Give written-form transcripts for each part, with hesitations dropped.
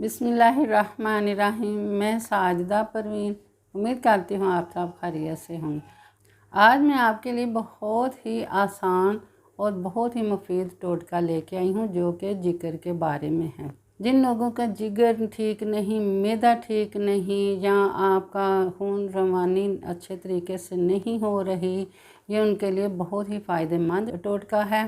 बिस्मिल्लाहिर्रहमानिर्रहीम। मैं साजिदा परवीन उम्मीद करती हूँ आप सब खैरियत से होंगे। आज मैं आपके लिए बहुत ही आसान और बहुत ही मुफीद टोटका लेके आई हूँ जो कि जिगर के बारे में है। जिन लोगों का जिगर ठीक नहीं, मैदा ठीक नहीं, या आपका खून रवानी अच्छे तरीके से नहीं हो रही, ये उनके लिए बहुत ही फ़ायदेमंद टोटका है।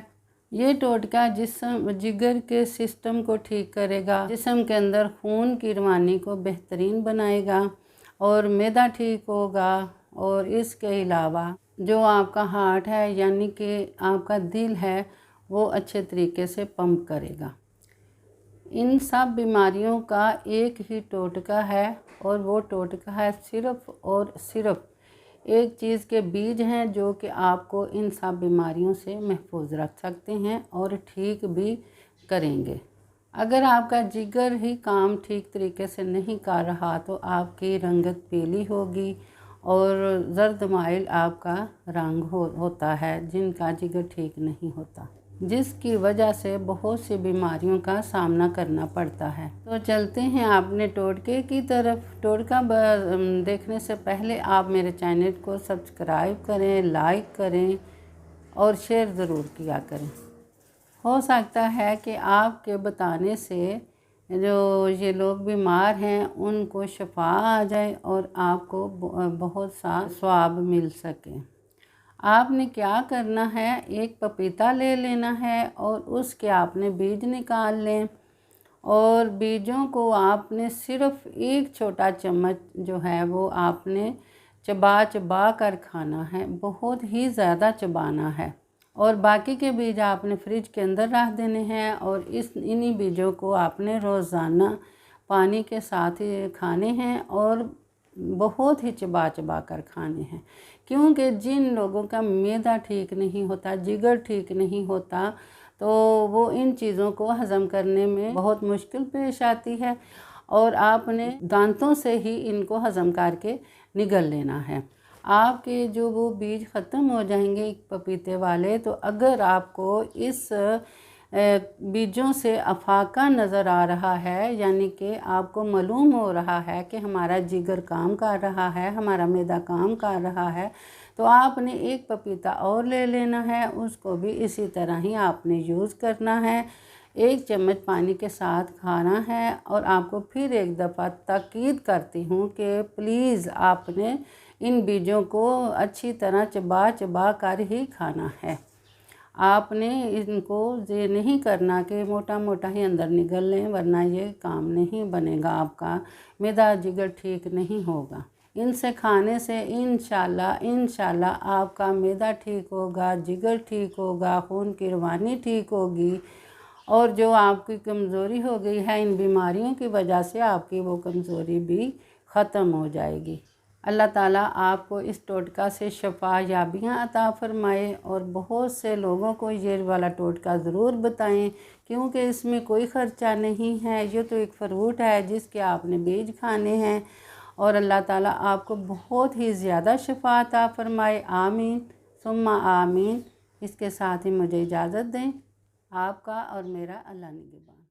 ये टोटका जिगर के सिस्टम को ठीक करेगा, जिस्म के अंदर खून की रवानी को बेहतरीन बनाएगा और मैदा ठीक होगा। और इसके अलावा जो आपका हार्ट है यानी कि आपका दिल है वो अच्छे तरीके से पंप करेगा। इन सब बीमारियों का एक ही टोटका है और वो टोटका है सिर्फ़ और सिर्फ एक चीज़ के बीज हैं जो कि आपको इन सब बीमारियों से महफूज रख सकते हैं और ठीक भी करेंगे। अगर आपका जिगर ही काम ठीक तरीके से नहीं कर रहा तो आपकी रंगत पीली होगी और जर्द माइल आपका रंग होता है जिनका जिगर ठीक नहीं होता, जिसकी वजह से बहुत सी बीमारियों का सामना करना पड़ता है। तो चलते हैं अपने टोटके की तरफ। टोटका देखने से पहले आप मेरे चैनल को सब्सक्राइब करें, लाइक करें और शेयर ज़रूर किया करें। हो सकता है कि आपके बताने से जो ये लोग बीमार हैं उनको शफा आ जाए और आपको बहुत सा स्वाब मिल सके। आपने क्या करना है, एक पपीता ले लेना है और उसके आपने बीज निकाल लें और बीजों को आपने सिर्फ़ एक छोटा चम्मच जो है वो आपने चबा चबा कर खाना है, बहुत ही ज़्यादा चबाना है। और बाकी के बीज आपने फ्रिज के अंदर रख देने हैं और इन्हीं बीजों को आपने रोज़ाना पानी के साथ ही खाने हैं और बहुत ही चबा चबा कर खाने हैं। क्योंकि जिन लोगों का मैदा ठीक नहीं होता, जिगर ठीक नहीं होता, तो वो इन चीज़ों को हज़म करने में बहुत मुश्किल पेश आती है और आपने दांतों से ही इनको हज़म करके निगल लेना है। आपके जो वो बीज ख़त्म हो जाएंगे पपीते वाले, तो अगर आपको इस बीजों से अफाका नज़र आ रहा है यानी कि आपको मालूम हो रहा है कि हमारा जिगर काम कर रहा है, हमारा मैदा काम कर रहा है, तो आपने एक पपीता और ले लेना है, उसको भी इसी तरह ही आपने यूज़ करना है। एक चम्मच पानी के साथ खाना है और आपको फिर एक दफ़ा ताकीद करती हूँ कि प्लीज़ आपने इन बीजों को अच्छी तरह चबा चबा कर ही खाना है। आपने इनको ये नहीं करना कि मोटा मोटा ही अंदर निगल लें, वरना ये काम नहीं बनेगा, आपका मैदा जिगर ठीक नहीं होगा। इनसे खाने से इंशाल्लाह आपका मैदा ठीक होगा, जिगर ठीक होगा, खून की रवानी ठीक होगी और जो आपकी कमज़ोरी हो गई है इन बीमारियों की वजह से आपकी वो कमज़ोरी भी ख़त्म हो जाएगी। अल्लाह ताला आपको इस टोटका से शफा याबियाँ अता फ़रमाए और बहुत से लोगों को ये वाला टोटका ज़रूर बताएं क्योंकि इसमें कोई ख़र्चा नहीं है। ये तो एक फ्रूट है जिसके आपने बीज खाने हैं और अल्लाह ताला आपको बहुत ही ज़्यादा शफा अता फ़रमाए। आमीन सुम्मा आमीन। इसके साथ ही मुझे इजाज़त दें। आपका और मेरा अल्लाह निगहबान।